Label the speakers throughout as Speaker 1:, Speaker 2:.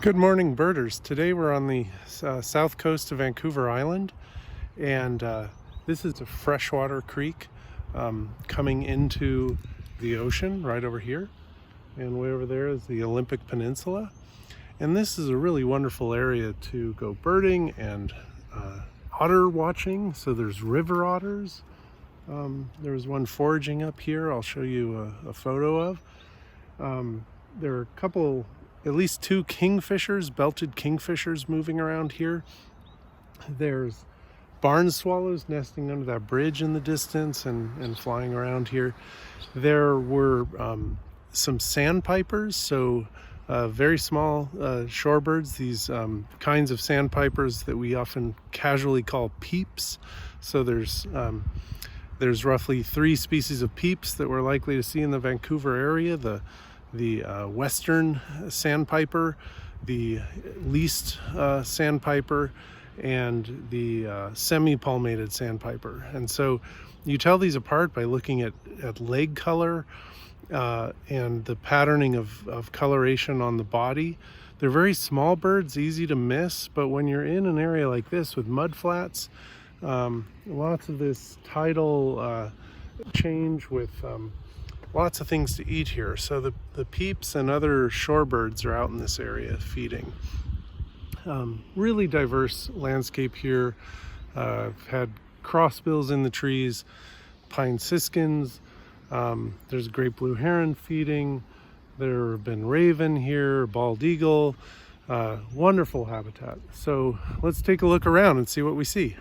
Speaker 1: Good morning, birders. Today we're on the south coast of Vancouver Island, and this is a freshwater creek coming into the ocean right over here. And way over there is the Olympic Peninsula. And this is a really wonderful area to go birding and otter watching. So there's river otters. There's one foraging up here. I'll show you a photo of. There are a couple, at least two kingfishers, belted kingfishers moving around here. There's barn swallows nesting under that bridge in the distance and flying around here. There were some sandpipers, so very small shorebirds, these kinds of sandpipers that we often casually call peeps. So there's roughly 3 species of peeps that we're likely to see in the Vancouver area. The western sandpiper, the least sandpiper, and the semi-palmated sandpiper. And so you tell these apart by looking at leg color and the patterning of coloration on the body. They're very small birds, easy to miss, but when you're in an area like this with mud flats, lots of this tidal change with lots of things to eat here. So the peeps and other shorebirds are out in this area feeding. Really diverse landscape here. I've had crossbills in the trees, pine siskins. There's a great blue heron feeding. There have been raven here, bald eagle. Wonderful habitat. So let's take a look around and see what we see.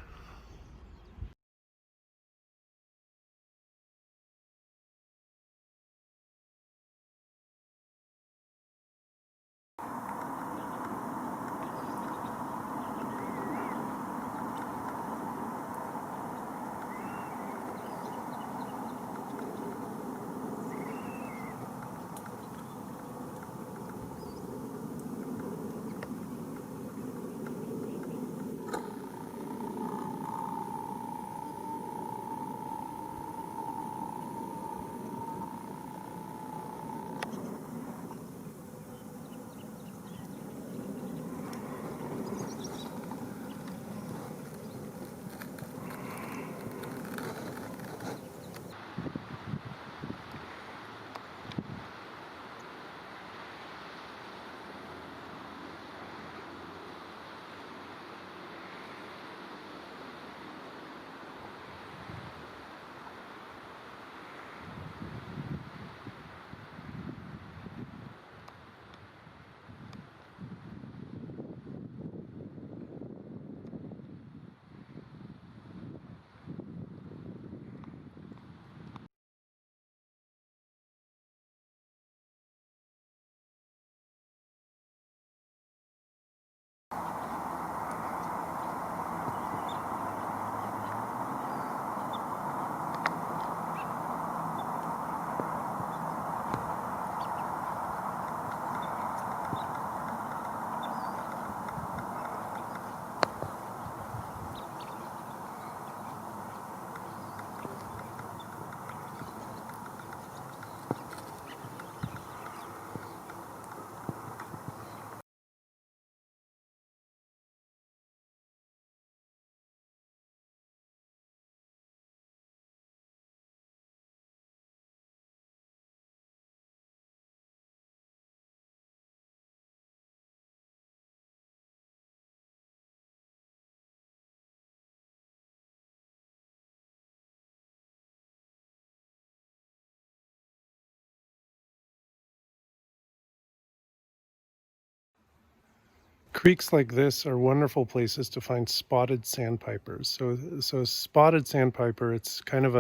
Speaker 1: Creeks like this are wonderful places to find spotted sandpipers. So spotted sandpiper, it's kind of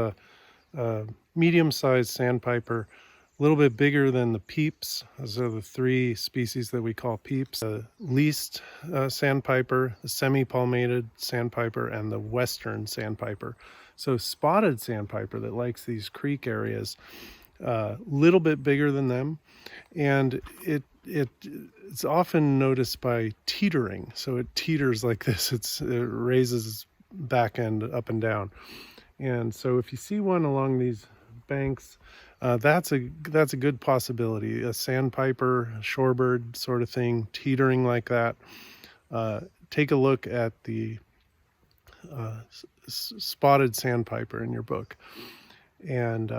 Speaker 1: a medium-sized sandpiper, a little bit bigger than the peeps. Those are the 3 species that we call peeps. The least sandpiper, the semi-palmated sandpiper, and the western sandpiper. So spotted sandpiper that likes these creek areas, little bit bigger than them, and it's often noticed by teetering. So it teeters like this. It raises its back end up and down. And so if you see one along these banks, That's a good possibility. A sandpiper, a shorebird sort of thing, teetering like that. Take a look at the spotted sandpiper in your book, and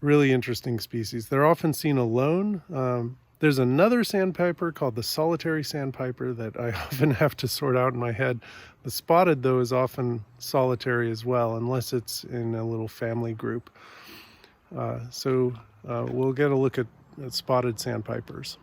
Speaker 1: really interesting species. They're often seen alone. There's another sandpiper called the solitary sandpiper that I often have to sort out in my head. The spotted, though, is often solitary as well, unless it's in a little family group. So we'll get a look at spotted sandpipers.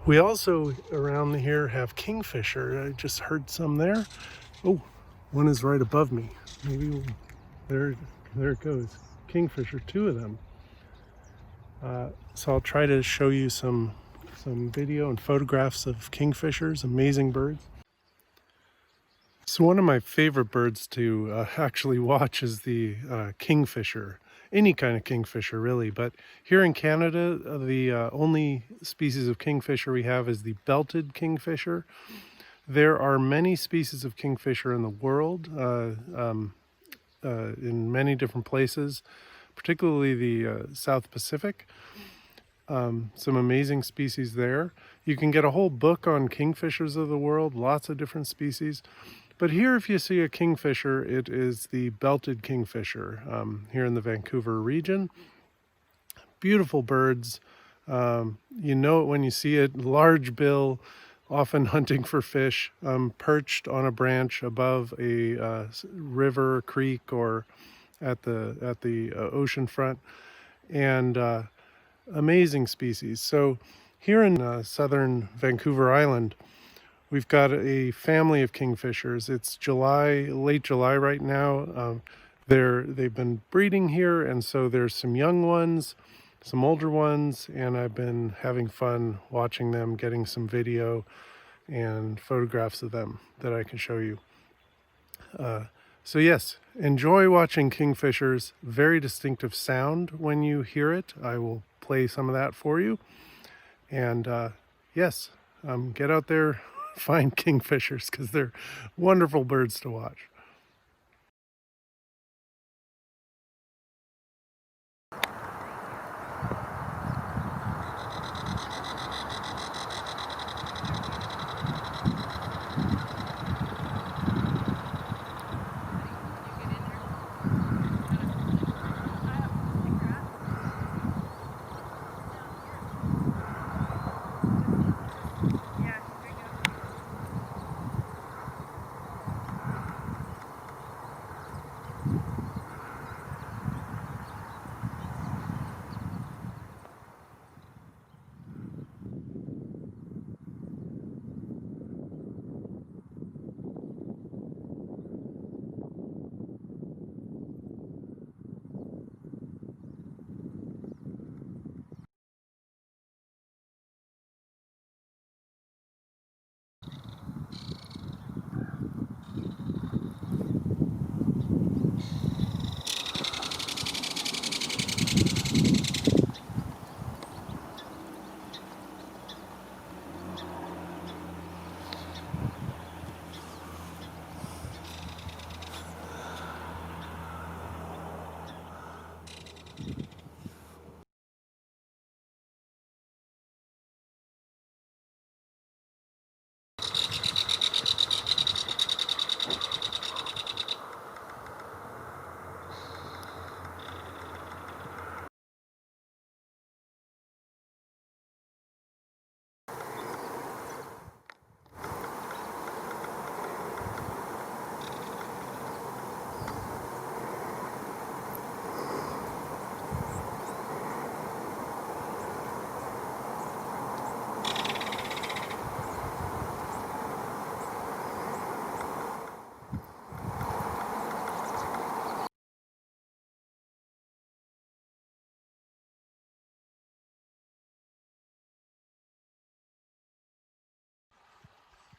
Speaker 1: We also around here have kingfisher. I just heard some there. Oh, one is right above me. Maybe there it goes. Kingfisher, two of them. So I'll try to show you some video and photographs of kingfishers, amazing birds. So one of my favorite birds to actually watch is the kingfisher. Any kind of kingfisher, really. But here in Canada, the only species of kingfisher we have is the belted kingfisher. There are many species of kingfisher in the world, in many different places, particularly the South Pacific. Some amazing species there. You can get a whole book on kingfishers of the world, lots of different species. But here, if you see a kingfisher, it is the belted kingfisher here in the Vancouver region. Beautiful birds. You know it when you see it. Large bill, often hunting for fish, perched on a branch above a river, creek, or at the ocean front, and amazing species. So here in southern Vancouver Island, we've got a family of kingfishers. It's July, late July right now. They've been breeding here, and so there's some young ones, some older ones, and I've been having fun watching them, getting some video and photographs of them that I can show you. So yes, enjoy watching kingfishers. Very distinctive sound when you hear it. I will play some of that for you. And yes, get out there, find kingfishers, because they're wonderful birds to watch.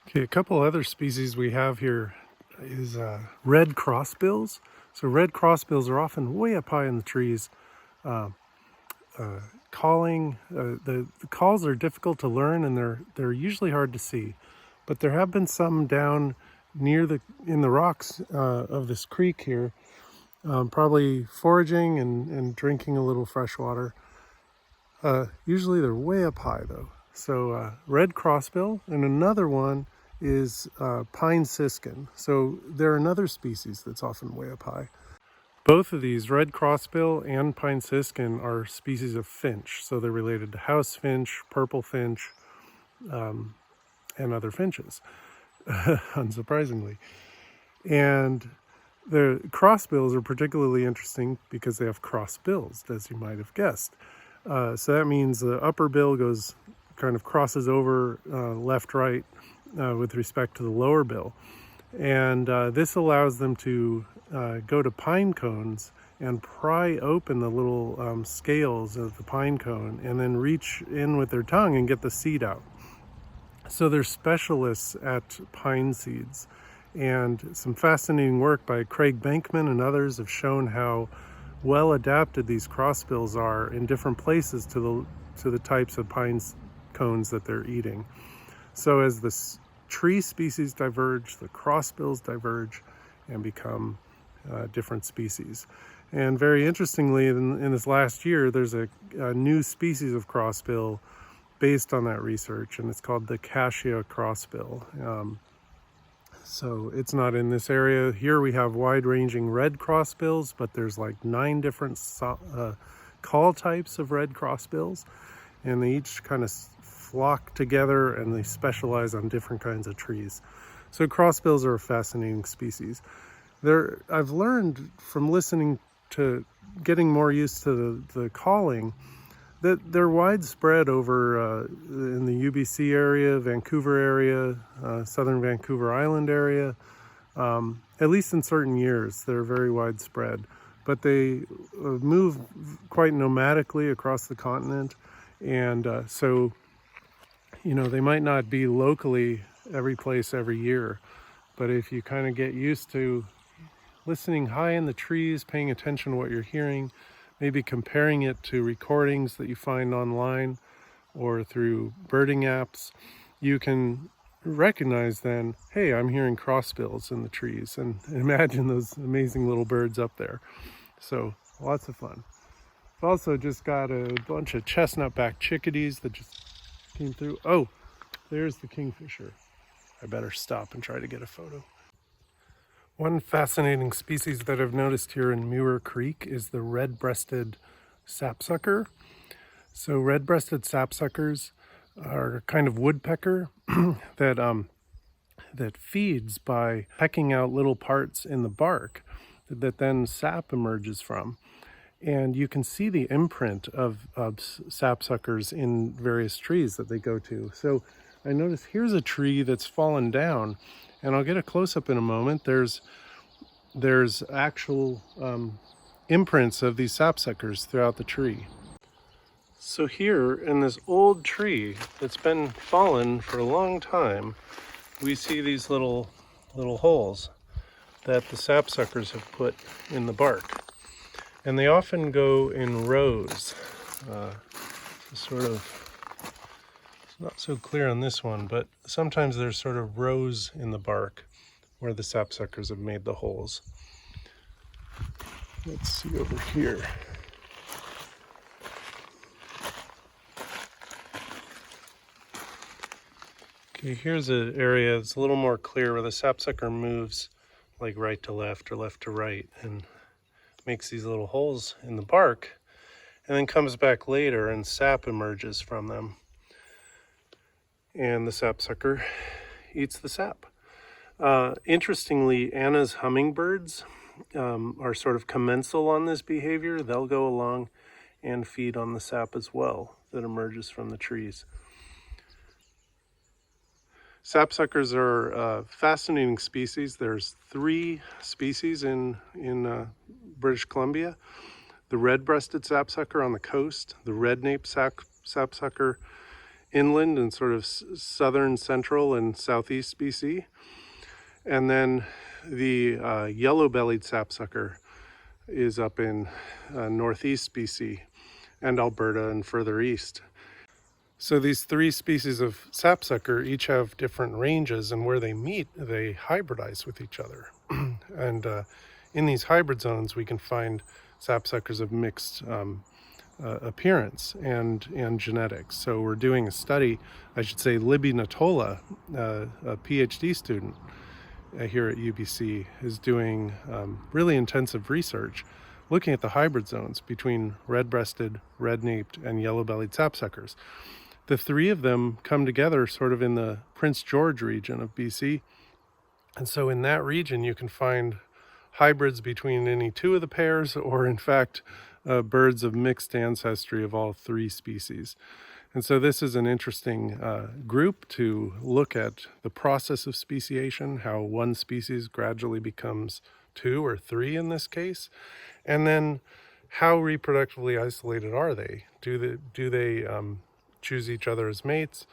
Speaker 1: Okay, a couple other species we have here is red crossbills. So red crossbills are often way up high in the trees, calling. The calls are difficult to learn, and they're usually hard to see. But there have been some down near in the rocks of this creek here, probably foraging and drinking a little fresh water. Usually they're way up high though. So red crossbill, and another one is pine siskin. So they're another species that's often way up high. Both of these, red crossbill and pine siskin, are species of finch. So they're related to house finch, purple finch, and other finches, unsurprisingly. And the crossbills are particularly interesting because they have cross bills, as you might have guessed. So that means the upper bill kind of crosses over left-right with respect to the lower bill. And this allows them to go to pine cones and pry open the little scales of the pine cone and then reach in with their tongue and get the seed out. So they're specialists at pine seeds. And some fascinating work by Craig Bankman and others have shown how well adapted these crossbills are in different places to the types of pine cones that they're eating. So as the tree species diverge, the crossbills diverge and become different species. And very interestingly, in this last year, there's a new species of crossbill based on that research, and it's called the cassia crossbill. So it's not in this area. Here we have wide-ranging red crossbills, but there's like 9 different call types of red crossbills, and they each kind of flock together and they specialize on different kinds of trees. So crossbills are a fascinating species. I've learned from listening to getting more used to the calling that they're widespread over in the UBC area, Vancouver area, southern Vancouver Island area. At least in certain years, they're very widespread. But they move quite nomadically across the continent. And so, you know, they might not be locally every place every year. But if you kind of get used to listening high in the trees, paying attention to what you're hearing, maybe comparing it to recordings that you find online or through birding apps, you can recognize then, hey, I'm hearing crossbills in the trees, and imagine those amazing little birds up there. So lots of fun. I've also just got a bunch of chestnut-backed chickadees that just came through. Oh, there's the kingfisher. I better stop and try to get a photo. One fascinating species that I've noticed here in Muir Creek is the red-breasted sapsucker. So red-breasted sapsuckers are a kind of woodpecker that feeds by pecking out little parts in the bark that then sap emerges from. And you can see the imprint of sapsuckers in various trees that they go to. So I notice here's a tree that's fallen down, and I'll get a close-up in a moment. There's actual imprints of these sapsuckers throughout the tree. So here in this old tree that's been fallen for a long time, we see these little holes that the sapsuckers have put in the bark. And they often go in rows. Sort of, it's not so clear on this one, but sometimes there's sort of rows in the bark where the sapsuckers have made the holes. Let's see over here. Okay, here's an area that's a little more clear where the sapsucker moves like right to left or left to right and makes these little holes in the bark, and then comes back later and sap emerges from them. And the sapsucker eats the sap. Interestingly, Anna's hummingbirds are sort of commensal on this behavior. They'll go along and feed on the sap as well that emerges from the trees. Sapsuckers are a fascinating species. There's 3 species in British Columbia. The red-breasted sapsucker on the coast, the red-naped sapsucker inland in sort of southern, central, and southeast BC. And then the yellow-bellied sapsucker is up in northeast BC and Alberta and further east. So these three species of sapsucker each have different ranges, and where they meet, they hybridize with each other. And in these hybrid zones, we can find sapsuckers of mixed appearance and genetics. So we're doing a study, I should say Libby Natola, a PhD student here at UBC, is doing really intensive research looking at the hybrid zones between red-breasted, red-naped, and yellow-bellied sapsuckers. The three of them come together sort of in the Prince George region of BC. And so in that region, you can find hybrids between any two of the pairs, or in fact, birds of mixed ancestry of all three species. And so this is an interesting group to look at the process of speciation, how one species gradually becomes two or three in this case, and then how reproductively isolated are they? Do they choose each other as mates?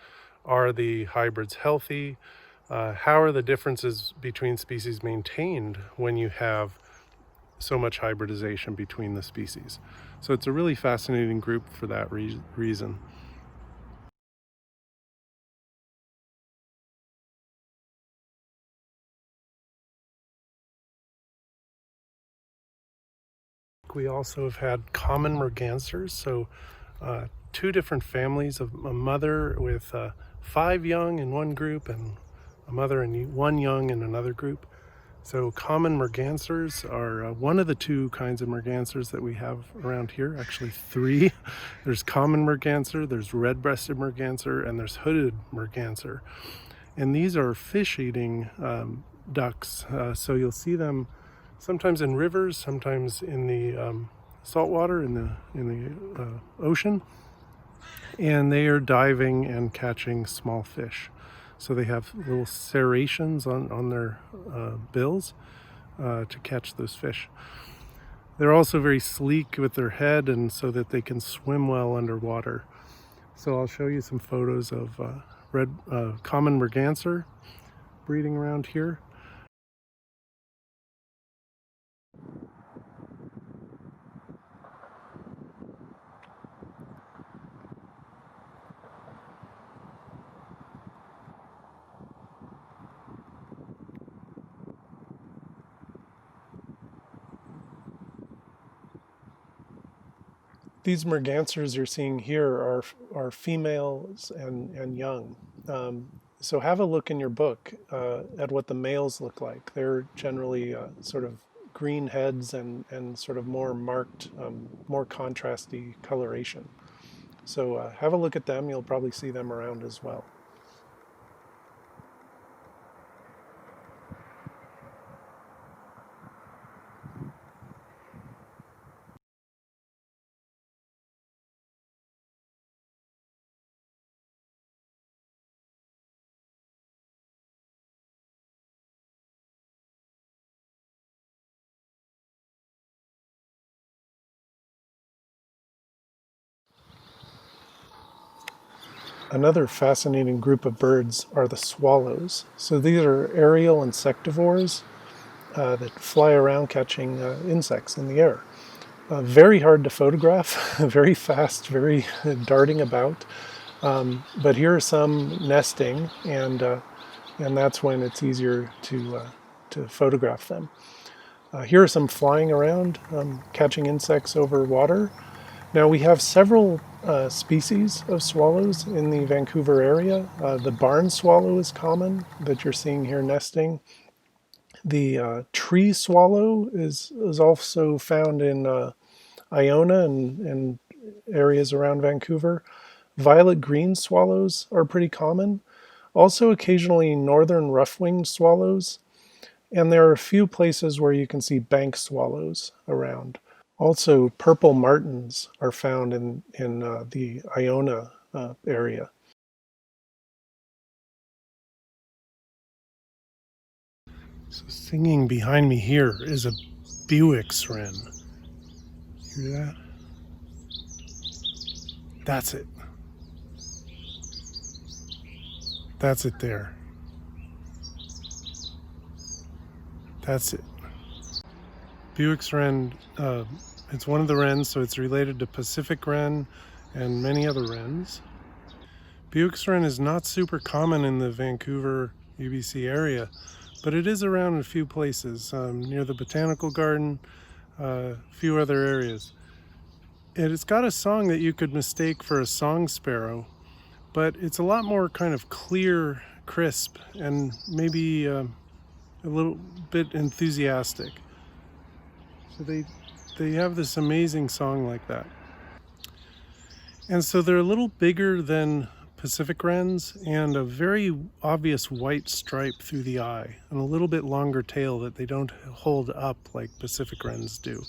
Speaker 1: Are the hybrids healthy? How are the differences between species maintained when you have so much hybridization between the species? So it's a really fascinating group for that reason. We also have had common mergansers, so two different families of a mother with 5 young in one group and a mother and 1 young in another group. So common mergansers are one of the 2 kinds of mergansers that we have around here, actually 3. There's common merganser, there's red-breasted merganser, and there's hooded merganser. And these are fish-eating ducks, so you'll see them sometimes in rivers, sometimes in the saltwater, in the ocean, and they are diving and catching small fish. So they have little serrations on their bills to catch those fish. They're also very sleek with their head, and so that they can swim well underwater. So I'll show you some photos of common merganser breeding around here. These mergansers you're seeing here are females and young. So have a look in your book at what the males look like. They're generally sort of green heads and sort of more marked, more contrasty coloration. So have a look at them. You'll probably see them around as well. Another fascinating group of birds are the swallows. So these are aerial insectivores that fly around catching insects in the air. Very hard to photograph, very fast, very darting about. But here are some nesting, and that's when it's easier to photograph them. Here are some flying around, catching insects over water. Now we have several species of swallows in the Vancouver area. The barn swallow is common that you're seeing here nesting. The tree swallow is also found in Iona and areas around Vancouver. Violet green swallows are pretty common. Also occasionally northern rough-winged swallows. And there are a few places where you can see bank swallows around. Also, purple martins are found in the Iona area. So singing behind me here is a Bewick's wren. Hear that? That's it. That's it there. That's it. Bewick's wren, it's one of the wrens, so it's related to Pacific wren and many other wrens. Bewick's wren is not super common in the Vancouver, UBC area, but it is around in a few places, near the Botanical Garden, a few other areas. And it's got a song that you could mistake for a song sparrow, but it's a lot more kind of clear, crisp, and maybe a little bit enthusiastic. So they have this amazing song like that. And so they're a little bigger than Pacific wrens and a very obvious white stripe through the eye and a little bit longer tail that they don't hold up like Pacific wrens do.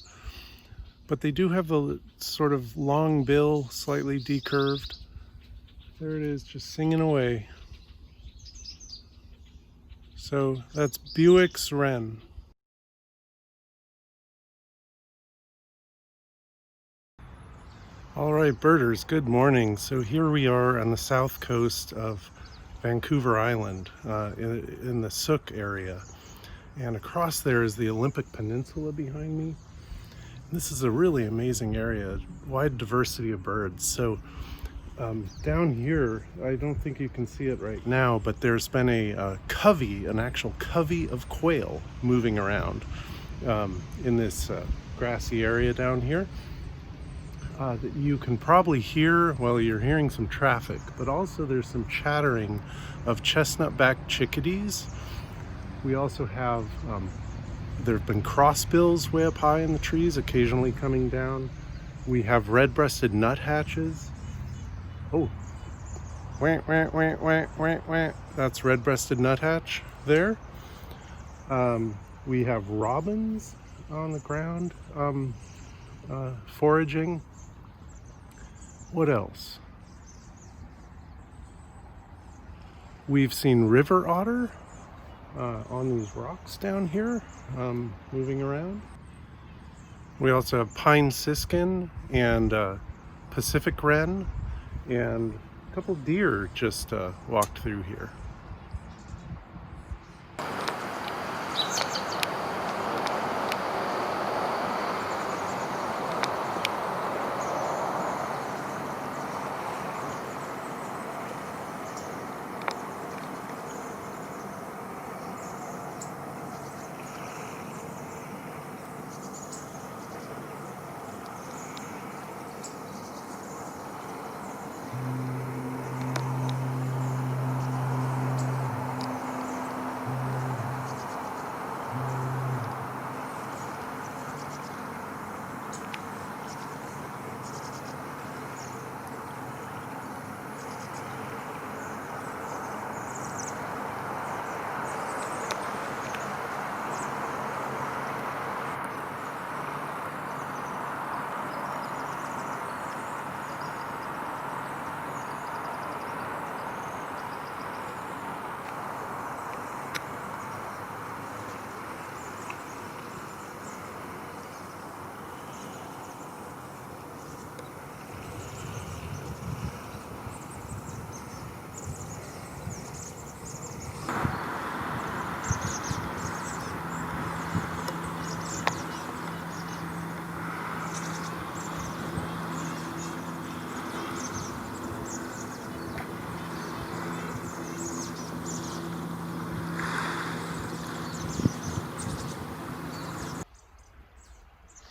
Speaker 1: But they do have a sort of long bill, slightly decurved. There it is, just singing away. So that's Bewick's wren. All right, birders, good morning. So here we are on the south coast of Vancouver Island, in the Sook area. And across there is the Olympic Peninsula behind me. This is a really amazing area, wide diversity of birds. So down here, I don't think you can see it right now, but there's been a covey, an actual covey of quail moving around in this grassy area down here. That you can probably hear, well, you're hearing some traffic, but also there's some chattering of chestnut-backed chickadees. We also have, there have been crossbills way up high in the trees, occasionally coming down. We have red-breasted nuthatches. Oh, wah, wah, wah, wah, wah, wah. That's red-breasted nuthatch there. We have robins on the ground foraging. What else? We've seen river otter on these rocks down here, moving around. We also have pine siskin and Pacific wren, and a couple deer just walked through here.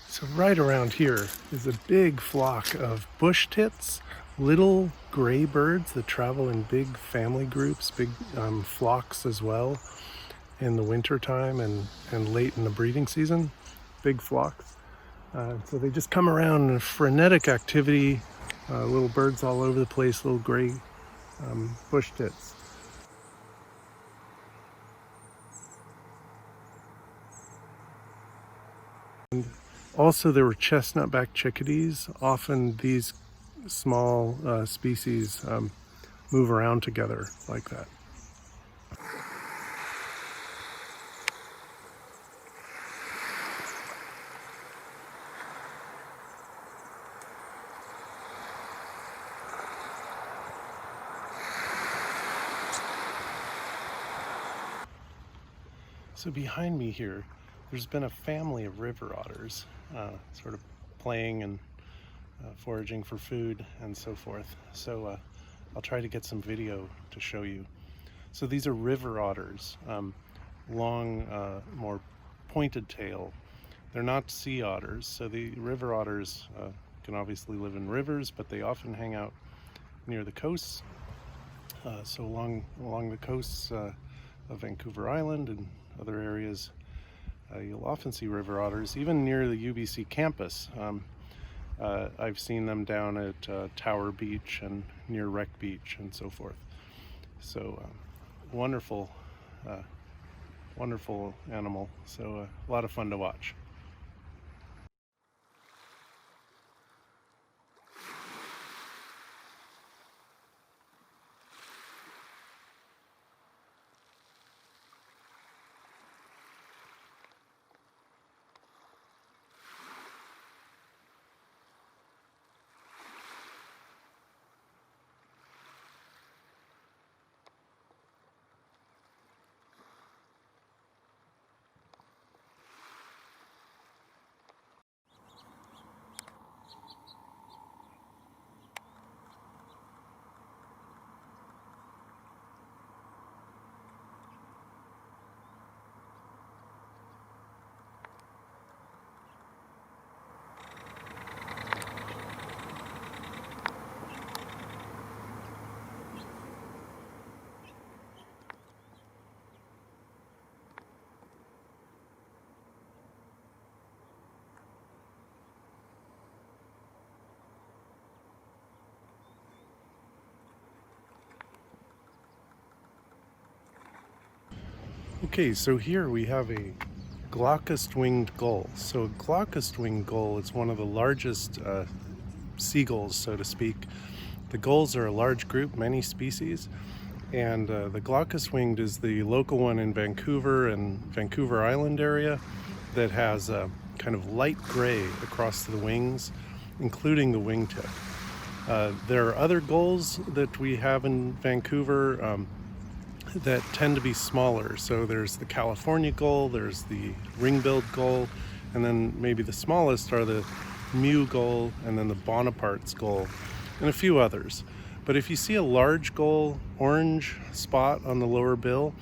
Speaker 1: So right around here is a big flock of bush tits, little gray birds that travel in big family groups, big flocks as well in the winter time and late in the breeding season, big flocks. So they just come around in a frenetic activity, little birds all over the place, little gray bush tits. And also, there were chestnut-backed chickadees. Often these small species move around together like that. So behind me here, there's been a family of river otters sort of playing and foraging for food and so forth. So I'll try to get some video to show you. So these are river otters, long, more pointed tail. They're not sea otters. So the river otters can obviously live in rivers, but they often hang out near the coasts. So along the coasts of Vancouver Island and other areas, you'll often see river otters, even near the UBC campus. I've seen them down at Tower Beach and near Wreck Beach and so forth. So wonderful, wonderful animal. So a lot of fun to watch. Okay, so here we have a glaucous-winged gull. So a glaucous-winged gull is one of the largest seagulls, so to speak. The gulls are a large group, many species, and the glaucous-winged is the local one in Vancouver and Vancouver Island area that has a kind of light gray across the wings, including the wingtip. There are other gulls that we have in Vancouver that tend to be smaller. So there's the California gull, there's the ring-billed gull, and then maybe the smallest are the Mew gull and then the Bonaparte's gull and a few others. But if you see a large gull, orange spot on the lower bill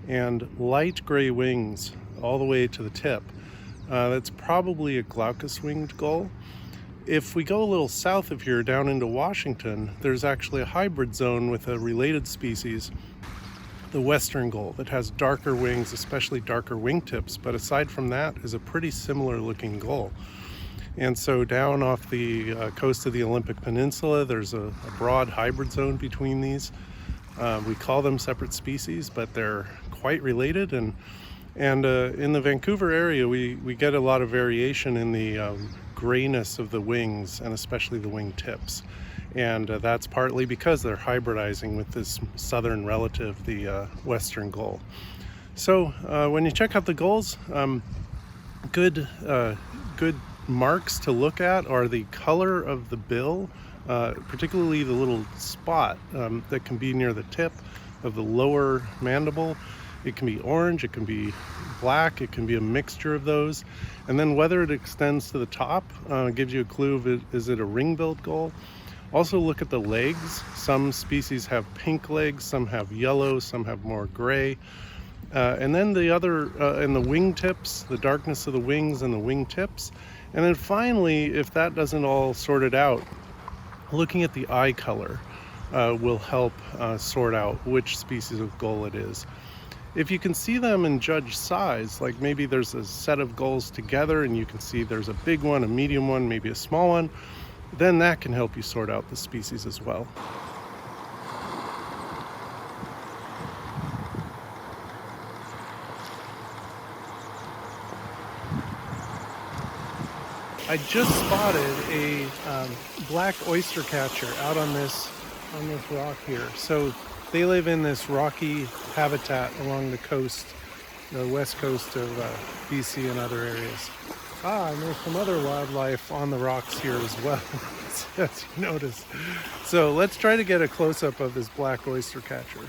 Speaker 1: and light gray wings all the way to the tip, that's probably a glaucous-winged gull. If we go a little south of here down into Washington, there's actually a hybrid zone with a related species, the western gull, that has darker wings, especially darker wingtips, but aside from that is a pretty similar looking gull. And so down off the coast of the Olympic Peninsula, there's a broad hybrid zone between these. We call them separate species, but they're quite related. And in the Vancouver area, we get a lot of variation in the grayness of the wings and especially the wing tips. And that's partly because they're hybridizing with this southern relative, the western gull. So when you check out the gulls, good marks to look at are the color of the bill, particularly the little spot that can be near the tip of the lower mandible. It can be orange, it can be black, it can be a mixture of those. And then whether it extends to the top gives you a clue of is it a ring-billed gull. Also look at the legs. Some species have pink legs, some have yellow, some have more gray. And then the other, and the wingtips, the darkness of the wings and the wingtips. And then finally, if that doesn't all sort it out, looking at the eye color will help sort out which species of gull it is. If you can see them and judge size, like maybe there's a set of gulls together and you can see there's a big one, a medium one, maybe a small one, then that can help you sort out the species as well. I just spotted a black oystercatcher out on this rock here. So they live in this rocky habitat along the coast, the west coast of BC and other areas. And there's some other wildlife on the rocks here as well, as you notice. So let's try to get a close-up of this black oystercatcher.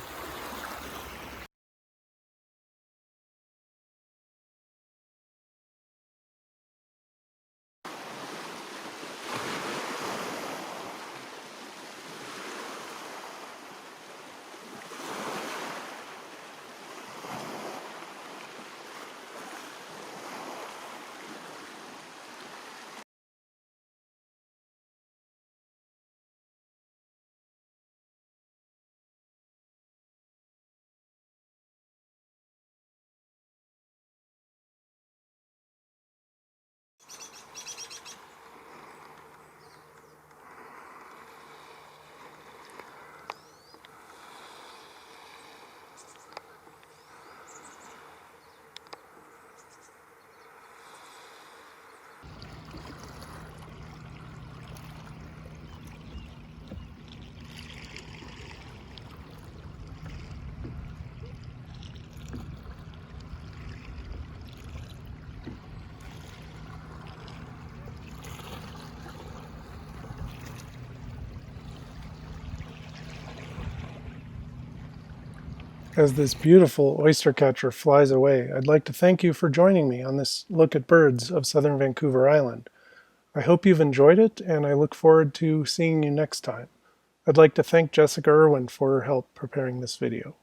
Speaker 1: As this beautiful oystercatcher flies away, I'd like to thank you for joining me on this look at birds of southern Vancouver Island. I hope you've enjoyed it, and I look forward to seeing you next time. I'd like to thank Jessica Irwin for her help preparing this video.